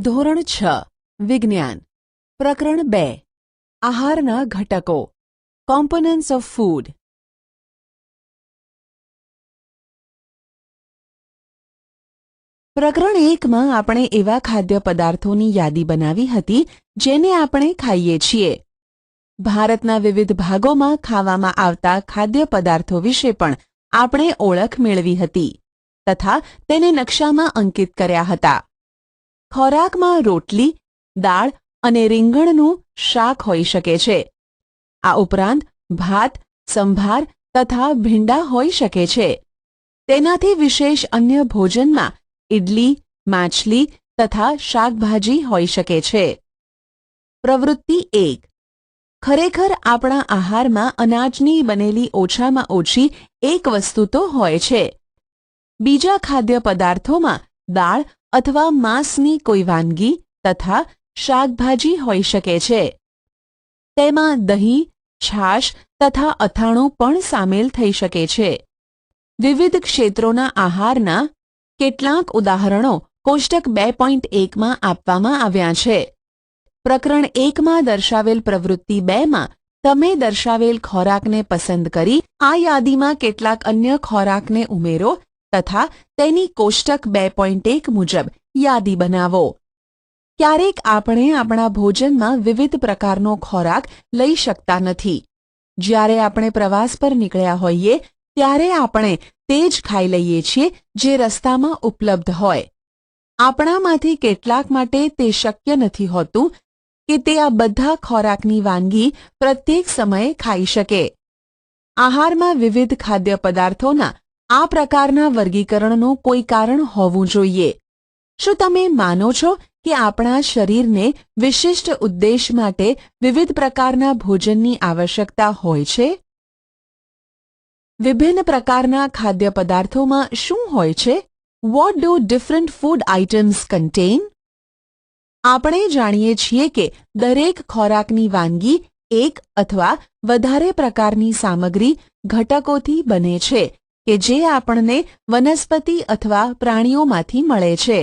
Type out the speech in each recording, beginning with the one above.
ધોરણ 6 વિજ્ઞાન પ્રકરણ 2 આહારના ઘટકો કોમ્પોનન્ટ્સ ઓફ ફૂડ. પ્રકરણ 1માં આપણે એવા ખાદ્ય પદાર્થોની યાદી બનાવી હતી જેને આપણે ખાઈએ છીએ. ભારતના વિવિધ ભાગોમાં ખાવામાં આવતા ખાદ્ય પદાર્થો વિશે પણ આપણે ઓળખ મેળવી હતી તથા તેને નકશામાં અંકિત કર્યા હતા. ખોરાકમાં રોટલી, દાળ અને રીંગણનું શાક હોઈ શકે છે. આ ઉપરાંત ભાત, સંભાર તથા ભીંડા હોઈ શકે છે. તેનાથી વિશેષ અન્ય ભોજનમાં ઇડલી, માછલી તથા શાકભાજી હોઈ શકે છે. પ્રવૃત્તિ 1. ખરેખર આપણા આહારમાં અનાજની બનેલી ઓછામાં ઓછી એક વસ્તુ તો હોય છે. બીજા ખાદ્ય પદાર્થોમાં દાળ અથવા માંસની કોઈ વાનગી તથા શાકભાજી હોઈ શકે છે. તેમાં દહીં, છાશ તથા અથાણું પણ સામેલ થઈ શકે છે. વિવિધ ક્ષેત્રોના આહારના કેટલાક ઉદાહરણો કોષ્ટક 2.1માં આપવામાં આવ્યા છે. પ્રકરણ 1માં દર્શાવેલ પ્રવૃત્તિ 2માં તમે દર્શાવેલ ખોરાકને પસંદ કરી આ યાદીમાં કેટલાક અન્ય ખોરાકને ઉમેરો તથા તેની કોષ્ટક 2.1 મુજબ યાદી બનાવો. ક્યારેક આપણે આપણા ભોજનમાં વિવિધ પ્રકારનો ખોરાક લઈ શકતા નથી. જ્યારે આપણે પ્રવાસ પર નીકળ્યા હોઈએ ત્યારે આપણે તે જ ખાઈ લઈએ છીએ જે રસ્તામાં ઉપલબ્ધ હોય. આપણામાંથી કેટલાક માટે તે શક્ય નથી હોતું કે તે આ બધા ખોરાકની વાનગી પ્રત્યેક સમયે ખાઈ શકે. આહારમાં વિવિધ ખાદ્ય પદાર્થોના આ પ્રકારના વર્ગીકરણનું કોઈ કારણ હોવું જોઈએ. શું તમે માનો છો કે આપણા શરીરને વિશિષ્ટ ઉદ્દેશ માટે વિવિધ પ્રકારના ભોજનની આવશ્યકતા હોય છે? વિભિન્ન પ્રકારના ખાદ્ય પદાર્થોમાં શું હોય છે? What do different food items contain? આપણે જાણીએ છીએ કે દરેક ખોરાકની વાનગી એક અથવા વધારે પ્રકારની સામગ્રી ઘટકોથી બને છે કે જે આપણને વનસ્પતિ અથવા પ્રાણીઓમાંથી મળે છે.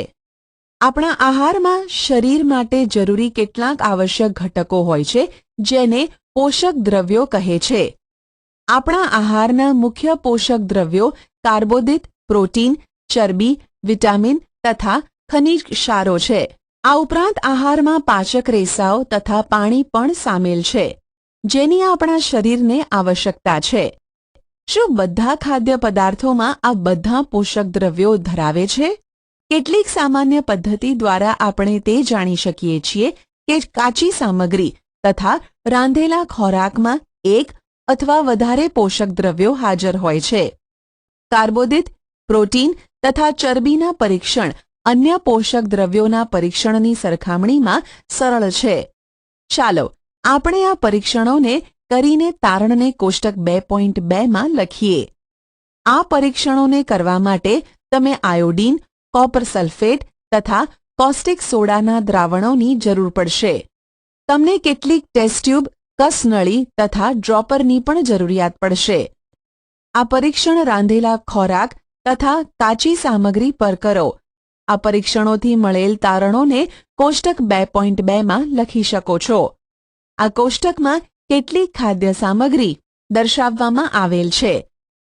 આપણા આહારમાં શરીર માટે જરૂરી કેટલાક આવશ્યક ઘટકો હોય છે જેને પોષક દ્રવ્યો કહે છે. આપણા આહારના મુખ્ય પોષક દ્રવ્યો કાર્બોદિત, પ્રોટીન, ચરબી, વિટામિન તથા ખનિજ ક્ષારો છે. આ ઉપરાંત આહારમાં પાચક રેસાઓ તથા પાણી પણ સામેલ છે જેની આપણા શરીરને આવશ્યકતા છે. શું બધા ખાદ્ય પદાર્થોમાં આ બધા પોષક દ્રવ્યો ધરાવે છે? કેટલીક સામાન્ય પદ્ધતિ દ્વારા આપણે તે જાણી શકીએ છીએ કે કાચી સામગ્રી તથા રાંધેલા ખોરાકમાં એક અથવા વધારે પોષક દ્રવ્યો હાજર હોય છે. કાર્બોદિત, પ્રોટીન તથા ચરબીના પરીક્ષણ અન્ય પોષક દ્રવ્યોના પરીક્ષણની સરખામણીમાં સરળ છે. ચાલો આપણે આ પરીક્ષણોને કરીને તારણને કોષ્ટક 2.2માં લખીએ. આ પરીક્ષણોને કરવા માટે તમે આયોડીન, કોપર સલ્ફેટ તથા કોસ્ટિક સોડાના દ્રાવણોની જરૂર પડશે. તમને કેટલીક ટેસ્ટ ટ્યુબ, કસનળી તથા ડ્રોપરની પણ જરૂરિયાત પડશે. આ પરીક્ષણ રાંધેલા ખોરાક તથા કાચી સામગ્રી પર કરો. આ પરીક્ષણોથી મળેલ તારણોને કોષ્ટક 2.2માં લખી શકો છો. આ કોષ્ટકમાં કેટલીક ખાદ્ય સામગ્રી દર્શાવવામાં આવેલ છે.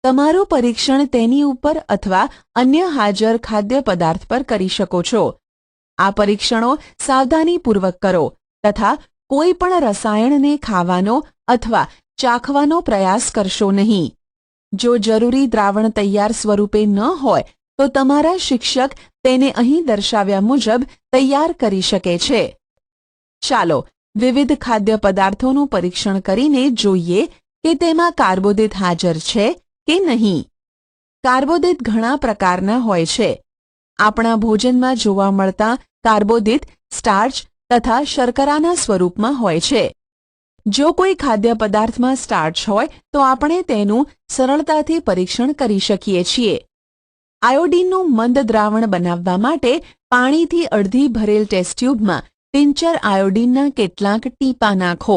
તમારું પરીક્ષણ તેની ઉપર અથવા અન્ય હાજર ખાદ્ય પદાર્થ પર કરી શકો છો. આ પરીક્ષણો સાવધાનીપૂર્વક કરો તથા કોઈ પણ રસાયણને ખાવાનો અથવા ચાખવાનો પ્રયાસ કરશો નહીં. જો જરૂરી દ્રાવણ તૈયાર સ્વરૂપે ન હોય તો તમારા શિક્ષક તેને અહીં દર્શાવ્યા મુજબ તૈયાર કરી શકે છે. ચાલો વિવિધ ખાદ્ય પદાર્થોનું પરીક્ષણ કરીને જોઈએ કે તેમાં કાર્બોદિત હાજર છે કે નહીં. કાર્બોદિત ઘણા પ્રકારના હોય છે. આપણા ભોજનમાં જોવા મળતા કાર્બોદિત સ્ટાર્ચ તથા શર્કરાના સ્વરૂપમાં હોય છે. જો કોઈ ખાદ્ય પદાર્થમાં સ્ટાર્ચ હોય તો આપણે તેનું સરળતાથી પરીક્ષણ કરી શકીએ છીએ. આયોડીનનું મંદ દ્રાવણ બનાવવા માટે પાણીથી અડધી ભરેલ ટેસ્ટ ટ્યુબમાં ટિંચર આયોડીનના કેટલાક ટીપા નાખો.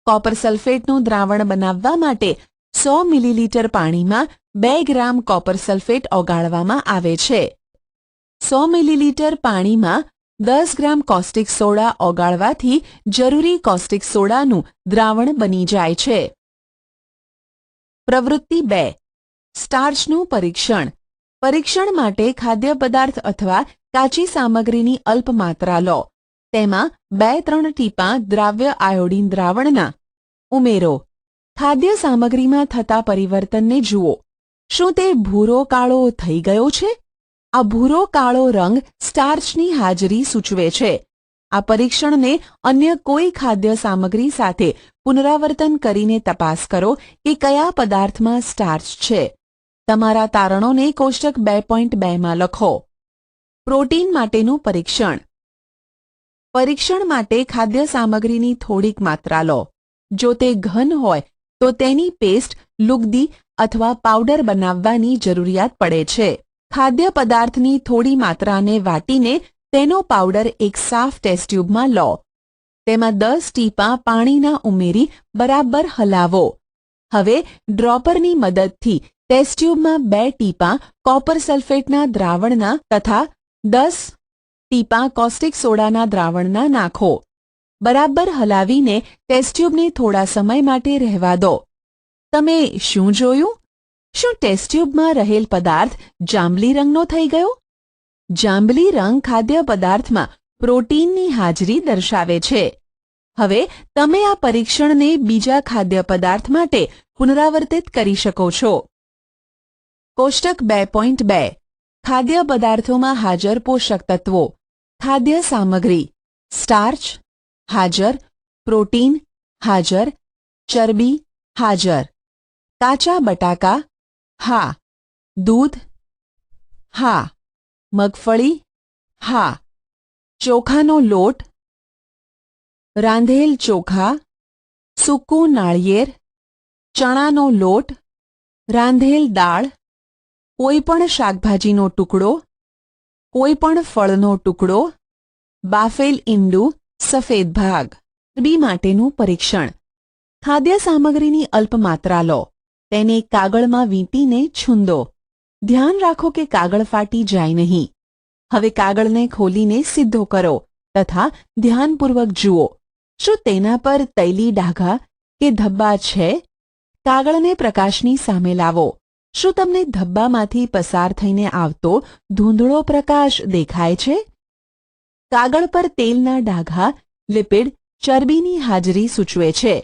કોપર સલ્ફેટનું દ્રાવણ બનાવવા માટે 100 મિલીલીટર પાણીમાં 2 ગ્રામ કોપર સલ્ફેટ ઓગાળવામાં આવે છે. 100 મિલીલીટર પાણીમાં 10 ગ્રામ કોસ્ટિક સોડા ઓગાળવાથી જરૂરી કોસ્ટિક સોડાનું દ્રાવણ બની જાય છે. પ્રવૃત્તિ 2. સ્ટાર્ચનું પરીક્ષણ. પરીક્ષણ માટે ખાદ્ય પદાર્થ અથવા કાચી સામગ્રીની અલ્પ માત્રા લો. તેમાં 2-3 ટીપાં દ્રાવ્ય આયોડીન દ્રાવણના ઉમેરો. ખાદ્ય સામગ્રીમાં થતા પરિવર્તનને જુઓ. શું તે ભૂરો કાળો થઈ ગયો છે? આ ભૂરો કાળો રંગ સ્ટાર્ચની હાજરી સૂચવે છે. આ પરીક્ષણને અન્ય કોઈ ખાદ્ય સામગ્રી સાથે પુનરાવર્તન કરીને તપાસ કરો કે કયા પદાર્થમાં સ્ટાર્ચ છે. તમારા તારણોને કોષ્ટક 2.2 માં લખો. પ્રોટીન માટેનું પરીક્ષણ. પરીક્ષણ માટે ખાદ્ય સામગ્રીની થોડીક માત્રા લો. જો તે ઘન હોય તો તેની પેસ્ટ, લુગદી અથવા પાવડર બનાવવાની જરૂરિયાત પડે છે. ખાદ્ય પદાર્થની થોડી માત્રાને વાટીને તેનો પાવડર એક સાફ ટેસ્ટ ટ્યુબમાં લો. તેમાં 10 ટીપાં પાણીના ઉમેરી બરાબર હલાવો. હવે ડ્રોપરની મદદથી ટેસ્ટ ટ્યુબમાં 2 ટીપાં કોપર સલ્ફેટના દ્રાવણના તથા 10 ટીપાં કોસ્ટિક સોડાના દ્રાવણના નાખો. બરાબર હલાવીને ટેસ્ટ ટ્યુબને થોડા સમય માટે રહેવા દો. તમે શું જોયું? શું ટેસ્ટ ટ્યુબમાં રહેલ પદાર્થ જાંબલી રંગનો થઈ ગયો? જાંબલી રંગ ખાદ્ય પદાર્થમાં પ્રોટીનની હાજરી દર્શાવે છે. હવે તમે આ પરીક્ષણને બીજા ખાદ્ય પદાર્થ માટે પુનરાવર્તિત કરી શકો છો. કોષ્ટક 2.2. ખાદ્ય પદાર્થોમાં હાજર પોષક તત્વો. ખાદ્ય સામગ્રી. સ્ટાર્ચ હાજર, પ્રોટીન હાજર, ચરબી હાજર. કાચા બટાકા હા, દૂધ હા, મગફળી હા, ચોખાનો લોટ, રાંધેલ ચોખા, સૂકું નાળિયેર, ચણાનો લોટ, રાંધેલ દાળ, કોઈપણ શાકભાજીનો ટુકડો, કોઈપણ ફળનો ટુકડો, બાફેલ ઈંડું, સફેદ ભાગ. ચરબી માટેનું પરીક્ષણ. ખાદ્ય સામગ્રીની અલ્પ માત્રા લો. તેને કાગળમાં વીંટીને છૂંદો. ધ્યાન રાખો કે કાગળ ફાટી જાય નહીં. હવે કાગળને ખોલીને સીધો કરો તથા ધ્યાનપૂર્વક જુઓ. શું તેના પર તૈલી ડાઘા કે ધબ્બા છે? કાગળને પ્રકાશની સામે લાવો. શું તમને ધબ્બામાંથી પસાર થઈને આવતો ધૂંધળો પ્રકાશ દેખાય છે? કાગળ પર તેલના ડાઘા, લિપિડ, ચરબીની હાજરી સૂચવે છે.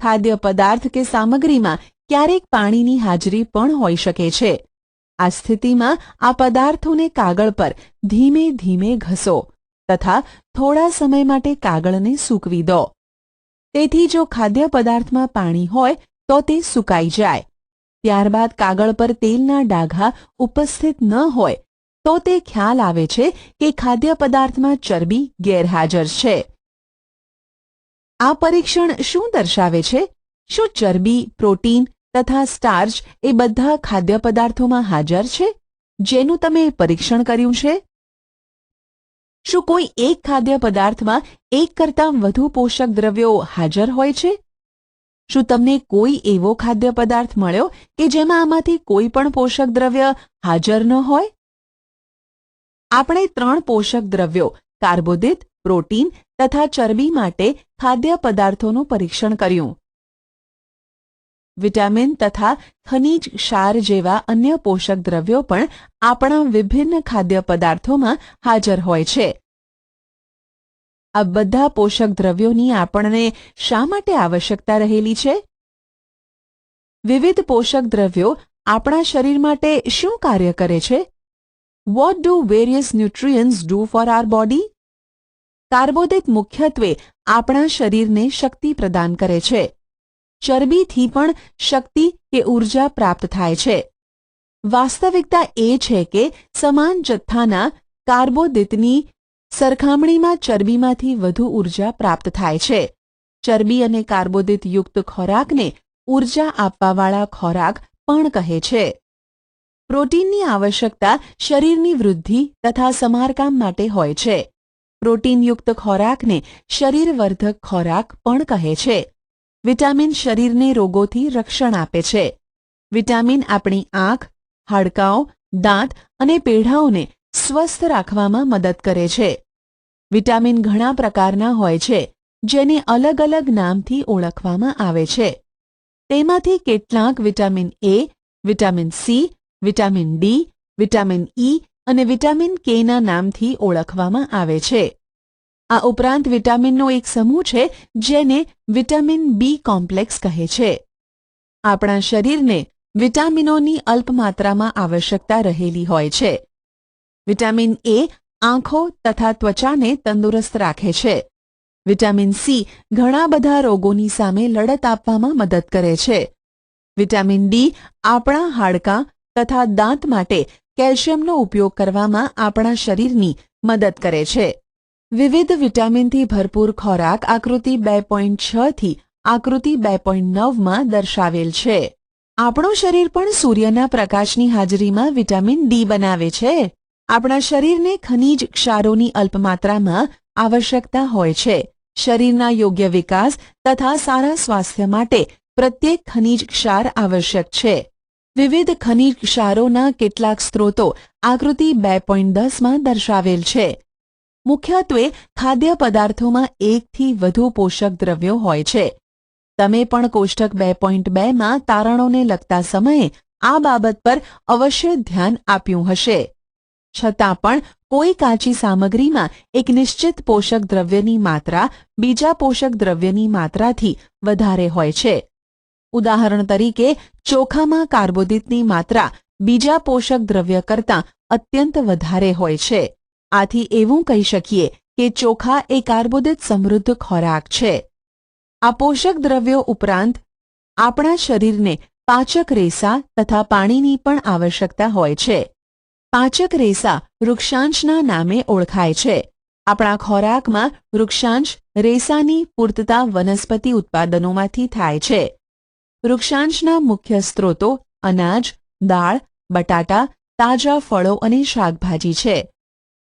ખાદ્ય પદાર્થ કે સામગ્રીમાં ક્યારેક પાણીની હાજરી પણ હોઈ શકે છે. આ સ્થિતિમાં આ પદાર્થોને કાગળ પર ધીમે ધીમે ઘસો તથા થોડા સમય માટે કાગળને સૂકવી દો. તેથી જો ખાદ્ય પદાર્થમાં પાણી હોય તો તે સુકાઈ જાય. ત્યારબાદ કાગળ પર તેલના ડાઘા ઉપસ્થિત ન હોય તો તે ખ્યાલ આવે છે કે ખાદ્ય પદાર્થમાં ચરબી ગેરહાજર છે. આ પરીક્ષણ શું દર્શાવે છે? શું ચરબી, પ્રોટીન તથા સ્ટાર્ચ એ બધા ખાદ્ય પદાર્થોમાં હાજર છે જેનું તમે પરીક્ષણ કર્યું છે? શું કોઈ એક ખાદ્ય પદાર્થમાં એક કરતાં વધુ પોષક દ્રવ્યો હાજર હોય છે? શું તમને કોઈ એવો ખાદ્ય પદાર્થ મળ્યો કે જેમાં આમાંથી કોઈ પણ પોષક દ્રવ્ય હાજર ન હોય? આપણે 3 પોષક દ્રવ્યો કાર્બોદિત, પ્રોટીન તથા ચરબી માટે ખાદ્ય પદાર્થોનું પરીક્ષણ કર્યું. વિટામિન તથા ખનિજ ક્ષાર જેવા અન્ય પોષક દ્રવ્યો પણ આપણા વિભિન્ન ખાદ્ય પદાર્થોમાં હાજર હોય છે. આ બધા પોષક દ્રવ્યોની આપણને શા માટે આવશ્યકતા રહેલી છે? વિવિધ પોષક દ્રવ્યો આપણા શરીર માટે શું કાર્ય કરે છે? What do various nutrients do for our body? કાર્બોદિત મુખ્યત્વે આપણા શરીરને શક્તિ પ્રદાન કરે છે. ચરબીથી પણ શક્તિ કે ઊર્જા પ્રાપ્ત થાય છે. વાસ્તવિકતા એ છે કે સમાન જથ્થાના કાર્બોદિતની સરખામણીમાં ચરબીમાંથી વધુ ઊર્જા પ્રાપ્ત થાય છે. ચરબી અને કાર્બોદિત યુક્ત ખોરાકને ઊર્જા આપવાવાળા ખોરાક પણ કહે છે. પ્રોટીનની આવશ્યકતા શરીરની વૃદ્ધિ તથા સમારકામ માટે હોય છે. પ્રોટીનયુક્ત ખોરાકને શરીરવર્ધક ખોરાક પણ કહે છે. વિટામિન શરીરને રોગોથી રક્ષણ આપે છે. વિટામિન આપણી આંખ, હાડકાં, દાંત અને પેઢાઓને સ્વસ્થ રાખવામાં મદદ કરે છે. વિટામિન ઘણા પ્રકારના હોય છે, જેને અલગ અલગ નામથી ઓળખવામાં આવે છે. તેમાંથી કેટલાક vitamin A, vitamin C, vitamin D, vitamin E અને વિટામિન કેના નામથી ઓળખવામાં આવે છે. આ ઉપરાંત વિટામિનનો એક સમૂહ છે જેને વિટામિન બી કોમ્પ્લેક્સ કહે છે. આપણા શરીરને વિટામિનોની અલ્પ માત્રામાં આવશ્યકતા રહેલી હોય છે. વિટામિન એ આંખો તથા ત્વચાને તંદુરસ્ત રાખે છે. વિટામિન સી ઘણા બધા રોગોની સામે લડત આપવામાં મદદ કરે છે. વિટામિન ડી આપણા હાડકાં તથા દાંત માટે કેલ્શિયમનો ઉપયોગ કરવામાં આપણા શરીરની મદદ કરે છે. વિવિધ વિટામિનથી ભરપૂર ખોરાક આકૃતિ 2.6 થી આકૃતિ 2.9માં દર્શાવેલ છે. આપણું શરીર પણ સૂર્યના પ્રકાશની હાજરીમાં વિટામિન ડી બનાવે છે. આપણા શરીરને ખનિજ ક્ષારોની અલ્પ માત્રામાં આવશ્યકતા હોય છે. શરીરના યોગ્ય વિકાસ તથા સારા સ્વાસ્થ્ય માટે પ્રત્યેક ખનિજ ક્ષાર આવશ્યક છે. વિવિધ ખનિજ ક્ષારોના કેટલાક સ્ત્રોતો આકૃતિ 2.10માં દર્શાવેલ છે. મુખ્યત્વે ખાદ્ય પદાર્થોમાં 1 થી વધુ પોષક દ્રવ્યો હોય છે. તમે પણ કોષ્ટક 2.2માં તારણોને લગતા સમયે આ બાબત પર અવશ્ય ધ્યાન આપ્યું હશે. છતાં પણ કોઈ કાચી સામગ્રીમાં એક નિશ્ચિત પોષક દ્રવ્યની માત્રા બીજા પોષક દ્રવ્યની માત્રાથી વધારે હોય છે. ઉદાહરણ તરીકે ચોખામાં કાર્બોદિતની માત્રા બીજા પોષક દ્રવ્ય કરતાં અત્યંત વધારે હોય છે. આથી એવું કહી શકીએ કે ચોખા એ કાર્બોદિત સમૃદ્ધ ખોરાક છે. આ પોષક દ્રવ્યો ઉપરાંત આપણા શરીરને પાચક રેસા તથા પાણીની પણ આવશ્યકતા હોય છે. પાચક રેસા વૃક્ષાંશના નામે ઓળખાય છે. આપણા ખોરાકમાં વૃક્ષાંશ રેસાની પૂર્તતા વનસ્પતિ ઉત્પાદનોમાંથી થાય છે. વૃક્ષાંશના મુખ્ય સ્ત્રોતો અનાજ, દાળ, બટાટા, તાજા ફળો અને શાકભાજી છે.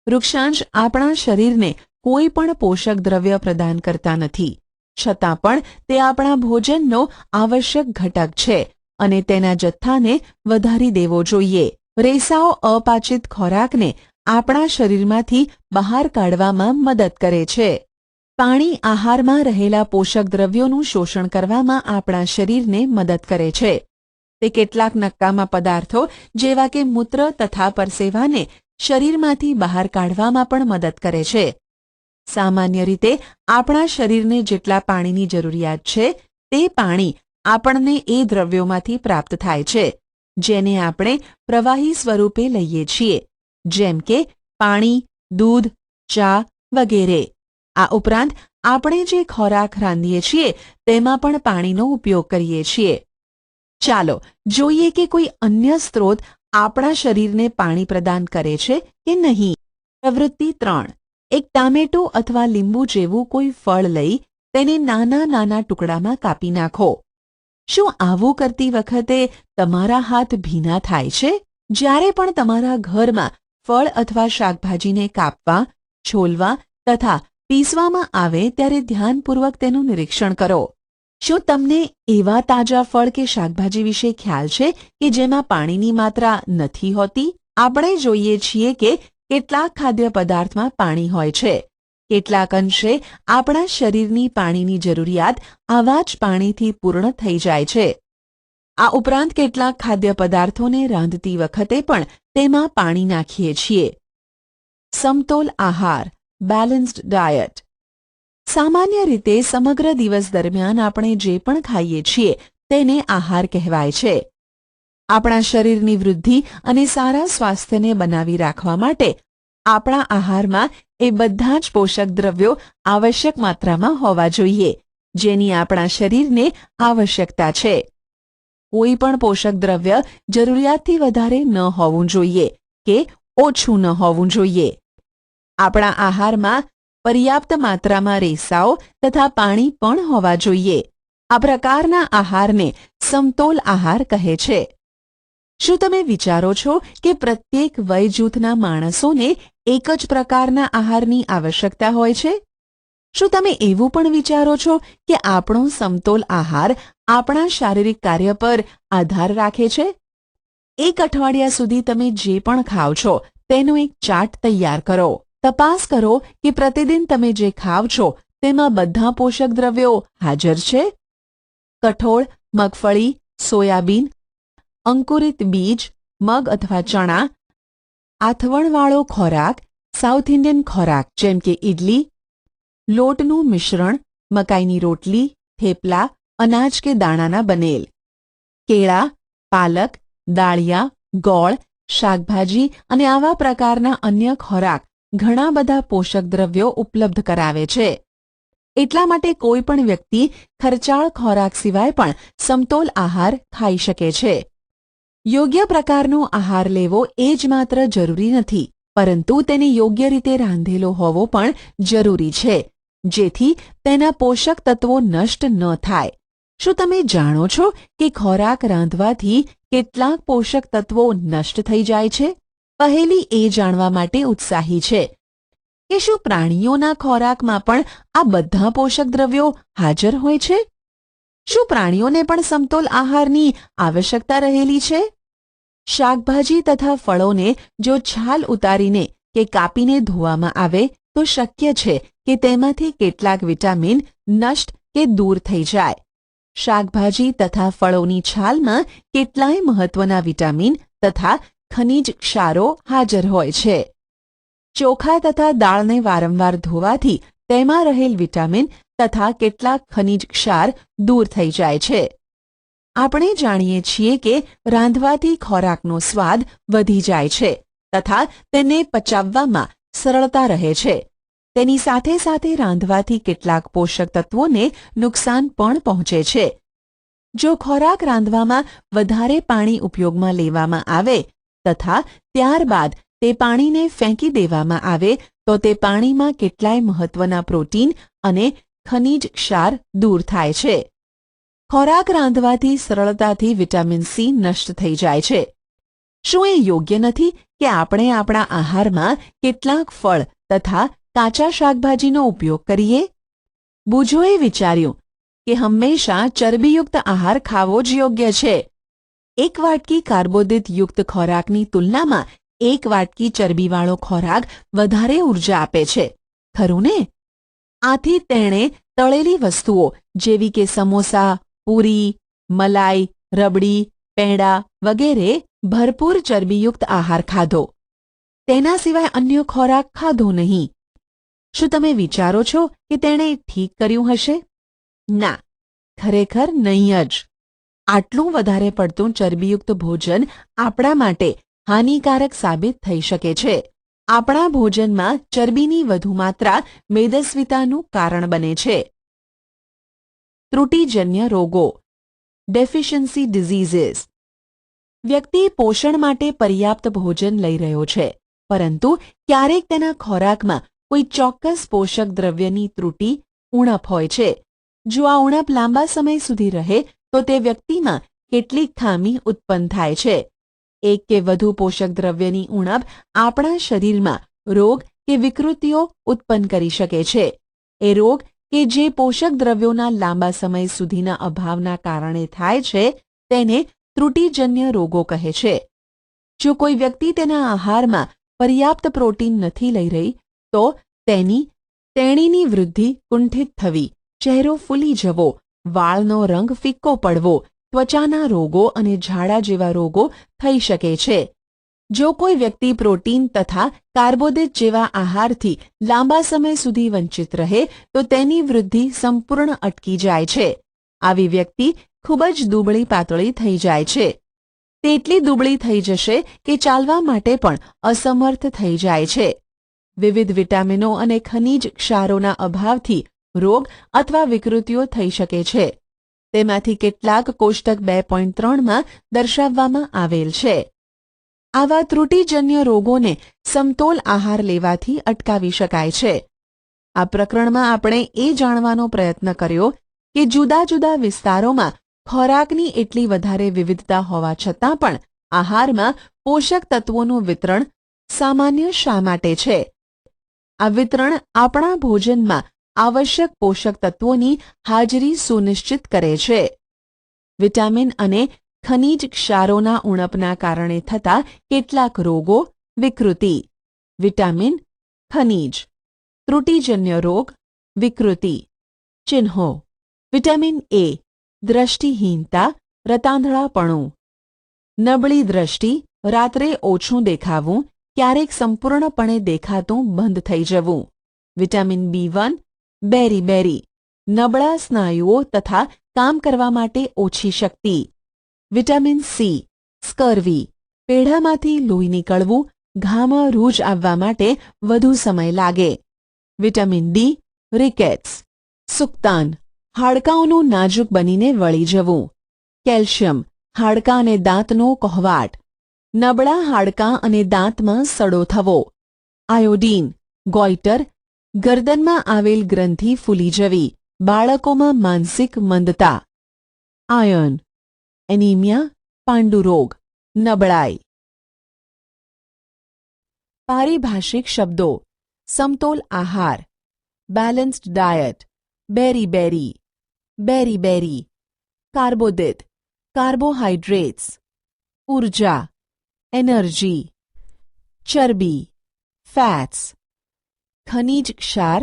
વૃક્ષાંશ આપણા શરીરને કોઈ પણ પોષક દ્રવ્ય પ્રદાન કરતા નથી, છતાં પણ તે આપણા ભોજનનો આવશ્યક ઘટક છે અને તેના જથ્થાને વધારી દેવો જોઈએ. રેસાઓ અપાચિત ખોરાકને આપણા શરીરમાંથી બહાર કાઢવામાં મદદ કરે છે. પાણી આહારમાં રહેલા પોષક દ્રવ્યોનું શોષણ કરવામાં આપણા શરીરને મદદ કરે છે. તે કેટલાક નકામા પદાર્થો જેવા કે મૂત્ર તથા પરસેવાને શરીરમાંથી બહાર કાઢવામાં પણ મદદ કરે છે. સામાન્ય રીતે આપણા શરીરને જેટલા પાણીની જરૂરિયાત છે તે પાણી આપણને એ દ્રવ્યોમાંથી પ્રાપ્ત થાય છે જેને આપણે પ્રવાહી સ્વરૂપે લઈએ છીએ, જેમ કે પાણી, દૂધ, ચા વગેરે. આ ઉપરાંત આપણે જે ખોરાક રાંધીએ છીએ તેમાં પણ પાણીનો ઉપયોગ કરીએ છીએ. ચાલો જોઈએ કે કોઈ અન્ય સ્ત્રોત આપણા શરીરને પાણી પ્રદાન કરે છે કે નહીં. પ્રવૃત્તિ 3. એક ટામેટું અથવા લીંબુ જેવું કોઈ ફળ લઈ તેને નાના નાના ટુકડામાં કાપી નાખો. શું આવું કરતી વખતે તમારા હાથ ભીના થાય છે? જ્યારે પણ તમારા ઘરમાં ફળ અથવા શાકભાજીને કાપવા, છોલવા તથા પીસવામાં આવે ત્યારે ધ્યાનપૂર્વક તેનું નિરીક્ષણ કરો. શું તમને એવા તાજા ફળ કે શાકભાજી વિશે ખ્યાલ છે કે જેમાં પાણીની માત્રા નથી હોતી? આપણે જોઈએ છીએ કે કેટલાક ખાદ્ય પદાર્થમાં પાણી હોય છે. કેટલાક અંશે આપણા શરીરની પાણીની જરૂરિયાત આવા જ પાણીથી પૂર્ણ થઈ જાય છે. આ ઉપરાંત કેટલાક ખાદ્ય પદાર્થોને રાંધતી વખતે પણ તેમાં પાણી નાખીએ છીએ. સમતોલ આહાર, બેલેન્સ્ડ ડાયટ. સામાન્ય રીતે સમગ્ર દિવસ દરમિયાન આપણે જે પણ ખાઈએ છીએ તેને આહાર કહેવાય છે. આપણા શરીરની વૃદ્ધિ અને સારા સ્વાસ્થ્યને બનાવી રાખવા માટે આપણા આહારમાં એ બધા જ પોષક દ્રવ્યો આવશ્યક માત્રામાં હોવા જોઈએ જેની આપણા શરીરને આવશ્યકતા છે. કોઈ પણ પોષક દ્રવ્ય જરૂરિયાતથી વધારે ન હોવું જોઈએ કે ઓછું ન હોવું જોઈએ. આપણા આહારમાં પર્યાપ્ત માત્રામાં રેસાઓ તથા પાણી પણ હોવા જોઈએ. આ પ્રકારના આહારને સમતોલ આહાર કહે છે. શું તમે વિચારો છો કે પ્રત્યેક વય જૂથના માણસોને એક જ પ્રકારના આહારની આવશ્યકતા હોય છે? શું તમે એવું પણ વિચારો છો કે આપણો સમતોલ આહાર આપણા શારીરિક કાર્ય પર આધાર રાખે છે? એક અઠવાડિયા સુધી તમે જે પણ ખાઓ છો તેનો એક ચાર્ટ તૈયાર કરો. તપાસ કરો કે પ્રતિદિન તમે જે ખાવ છો તેમાં બધા પોષક દ્રવ્યો હાજર છે. કઠોળ, મગફળી, સોયાબીન, અંકુરિત બીજ, મગ અથવા ચણા, આથવણવાળો ખોરાક, સાઉથ ઇન્ડિયન ખોરાક જેમ કે ઇડલી, લોટનું મિશ્રણ, મકાઈની રોટલી, થેપલા, અનાજ કે દાણાના બનેલ, કેળા, પાલક, દાળિયા, ગોળ, શાકભાજી અને આવા પ્રકારના અન્ય ખોરાક ઘણા બધા પોષક દ્રવ્યો ઉપલબ્ધ કરાવે છે. એટલા માટે કોઈ પણ વ્યક્તિ ખર્ચાળ ખોરાક સિવાય પણ સમતોલ આહાર ખાઈ શકે છે. યોગ્ય પ્રકારનો આહાર લેવો એ જ માત્ર જરૂરી નથી, પરંતુ તેને યોગ્ય રીતે રાંધેલો હોવો પણ જરૂરી છે, જેથી તેના પોષક તત્વો નષ્ટ ન થાય. શું તમે જાણો છો કે ખોરાક રાંધવાથી કેટલાક પોષક તત્વો નષ્ટ થઈ જાય છે? પહેલી એ જાણવા માટે ઉત્સાહી છે કે શું પ્રાણીઓના ખોરાકમાં પણ આ બધા પોષક દ્રવ્યો હાજર હોય છે? શું પ્રાણીઓને પણ સમતોલ આહારની આવશ્યકતા રહેલી છે? શાકભાજી તથા ફળોને જો છાલ ઉતારીને કે કાપીને ધોવામાં આવે તો શક્ય છે કે તેમાંથી કેટલાક વિટામિન નષ્ટ કે દૂર થઈ જાય. શાકભાજી તથા ફળોની છાલમાં કેટલાય મહત્વના વિટામિન તથા ખનિજ ક્ષારો હાજર હોય છે. ચોખા તથા દાળને વારંવાર ધોવાથી તેમાં રહેલ વિટામિન તથા કેટલાક ખનિજ ક્ષાર દૂર થઈ જાય છે. આપણે જાણીએ છીએ કે રાંધવાથી ખોરાકનો સ્વાદ વધી જાય છે તથા તેને પચાવવામાં સરળતા રહે છે. તેની સાથે સાથે રાંધવાથી કેટલાક પોષક તત્વોને નુકસાન પણ પહોંચે છે. જો ખોરાક રાંધવામાં વધારે પાણી ઉપયોગમાં લેવામાં આવે તથા ત્યારબાદ તે પાણીને ફેંકી દેવામાં આવે તો તે પાણીમાં કેટલાય મહત્વના પ્રોટીન અને ખનિજ ક્ષાર દૂર થાય છે. ખોરાક રાંધવાથી સરળતાથી વિટામિન સી નષ્ટ થઈ જાય છે. શું એ યોગ્ય નથી કે આપણે આપણા આહારમાં કેટલાક ફળ તથા કાચા શાકભાજીનો ઉપયોગ કરીએ? બુજોએ વિચાર્યું કે હંમેશા ચરબીયુક્ત આહાર ખાવો જ યોગ્ય છે. એક વાટકી કાર્બોદિતયુક્ત ખોરાકની તુલનામાં એક વાટકી ચરબીવાળો ખોરાક વધારે ઉર્જા આપે છે, ખરું ને? આથી તેણે તળેલી વસ્તુઓ જેવી કે સમોસા, પૂરી, મલાઈ, રબડી, પેંડા વગેરે ભરપૂર ચરબીયુક્ત આહાર ખાધો. તેના સિવાય અન્ય ખોરાક ખાધો નહીં. શું તમે વિચારો છો કે તેણે ઠીક કર્યું હશે? ના, ખરેખર નહીં જ. આટલું વધારે પડતું ચરબીયુક્ત ભોજન આપણા માટે હાનિકારક સાબિત થઈ શકે છે. આપણા ભોજનમાં ચરબીની વધુ માત્રા મેદસ્વીતાનું કારણ બને છે. ત્રુટિજન્ય રોગો, ડેફિશિયન્સી ડિઝીઝીસ. વ્યક્તિ પોષણ માટે પર્યાપ્ત ભોજન લઈ રહ્યો છે, પરંતુ ક્યારેક તેના ખોરાકમાં કોઈ ચોક્કસ પોષક દ્રવ્યની ત્રુટિ, ઉણપ હોય છે. જો આ ઉણપ લાંબા સમય સુધી રહે તો તે વ્યક્તિમાં કેટલીક ખામી ઉત્પન્ન થાય છે. એક કે વધુ પોષક દ્રવ્યની ઉણપ આપણા શરીરમાં રોગ કે વિકૃતિઓ ઉત્પન્ન કરી શકે છે. એ રોગ કે જે પોષક દ્રવ્યોના લાંબા સમય સુધીના અભાવના કારણે થાય છે તેને ત્રુટિજન્ય રોગો કહે છે. જો કોઈ વ્યક્તિ તેના આહારમાં પર્યાપ્ત પ્રોટીન નથી લઈ રહી તો તેણીની વૃદ્ધિ કુંઠિત થવી, ચહેરો ફૂલી જવો, વાળનો રંગ ફિક્કો પડવો, ત્વચાના રોગો અને ઝાડા જેવા રોગો થઈ શકે છે. જો કોઈ વ્યક્તિ પ્રોટીન તથા કાર્બોદિત જેવા આહારથી લાંબા સમય સુધી વંચિત રહે તો તેની વૃદ્ધિ સંપૂર્ણ અટકી જાય છે. આવી વ્યક્તિ ખૂબ જ દુબળી પાતળી થઈ જાય છે. તે એટલી દુબળી થઈ જશે કે ચાલવા માટે પણ અસમર્થ થઈ જાય છે. વિવિધ વિટામિનો અને ખનિજ ક્ષારોના અભાવથી રોગ અથવા વિકૃતિઓ થઈ શકે છે. તેમાંથી કેટલાક કોષ્ટક 2.3માં દર્શાવવામાં આવેલ છે. આવા ત્રુટિજન્ય રોગોને સમતોલ આહાર લેવાથી અટકાવી શકાય છે. આ પ્રકરણમાં આપણે એ જાણવાનો પ્રયત્ન કર્યો કે જુદા જુદા વિસ્તારોમાં ખોરાકની એટલી વધારે વિવિધતા હોવા છતાં પણ આહારમાં પોષક તત્વોનું વિતરણ સામાન્ય શા માટે છે? આ વિતરણ આપણા ભોજનમાં આવશ્યક પોષક તત્વોની હાજરી સુનિશ્ચિત કરે છે. વિટામિન અને ખનિજ ક્ષારોના ઉણપના કારણે થતા કેટલાક રોગો, વિકૃતિ. વિટામિન ખનીજ, ત્રુટિજન્ય રોગ, વિકૃતિ. ચિહ્નો: વિટામિન એ દ્રષ્ટિહીનતા, રતાંધળાપણું. નબળી દ્રષ્ટિ, રાત્રે ઓછું દેખાવું, ક્યારેક સંપૂર્ણપણે દેખાતું બંધ થઈ જવું. વિટામિન B1 બેરી, નબળા સ્નાયુઓ તથા કામ કરવા માટે ઓછી શક્તિ. વિટામિન સી સ્કર્વી, પેઢામાંથી લોહી નીકળવું, ઘામાં રૂજ આવવા માટે વધુ સમય લાગે. વિટામિન ડી રિકેટ્સ, સુક્તાન, હાડકાંઓનું નાજુક બનીને વળી જવું. કેલ્શિયમ, હાડકાં અને દાંતનો કહોવાટ, નબળા હાડકાં અને દાંતમાં સડો થવો. આયોડીન ગોઈટર, ગરદનમાં આવેલ ગ્રંથિ ફૂલી જવી, બાળકોમાં માનસિક મંદતા. આયર્ન એનિમિયા, પાંડુરોગ, નબળાઈ. પારિભાષિક શબ્દો: સમતોલ આહાર, બેલેન્સ્ડ ડાયટ, બેરી, કાર્બોદિત, કાર્બોહાઈડ્રેટ્સ, ઉર્જા, એનર્જી. ચરબી, ફેટ્સ. ખનિજ ક્ષાર,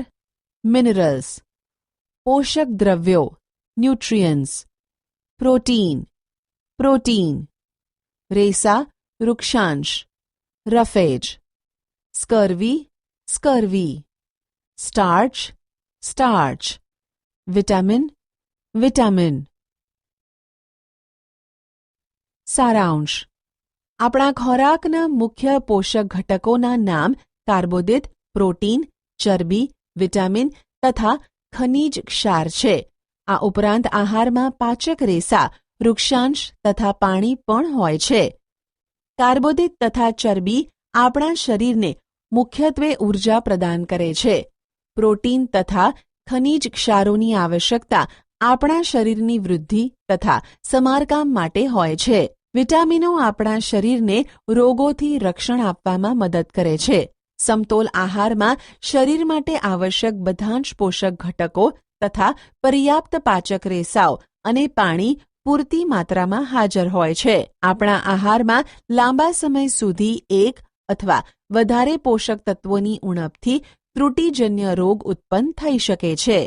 મિનરલ્સ. પોષક દ્રવ્યો, ન્યુટ્રિયન્ટ્સ. પ્રોટીન. રેસા, વૃક્ષાંશ, રફેજ. સ્કર્વી. સ્ટાર્ચ. વિટામિન. સારાંશ: આપણા ખોરાકના મુખ્ય પોષક ઘટકોના નામ કાર્બોદિત, પ્રોટીન, ચરબી, વિટામિન તથા ખનિજ ક્ષાર છે. આ ઉપરાંત આહારમાં પાચક રેસા, વૃક્ષાંશ તથા પાણી પણ હોય છે. કાર્બોદિત તથા ચરબી આપણા શરીરને મુખ્યત્વે ઊર્જા પ્રદાન કરે છે. પ્રોટીન તથા ખનિજ ક્ષારોની આવશ્યકતા આપણા શરીરની વૃદ્ધિ તથા સમારકામ માટે હોય છે. વિટામિનો આપણા શરીરને રોગોથી રક્ષણ આપવામાં મદદ કરે છે. સમતોલ આહારમાં શરીર માટે આવશ્યક બધા જ પોષક ઘટકો તથા પર્યાપ્ત પાચક રેસાઓ અને પાણી પૂરતી માત્રામાં હાજર હોય છે. આપણા આહારમાં લાંબા સમય સુધી એક અથવા વધારે પોષક તત્વોની ઉણપથી ત્રુટિજન્ય રોગ ઉત્પન્ન થઈ શકે છે.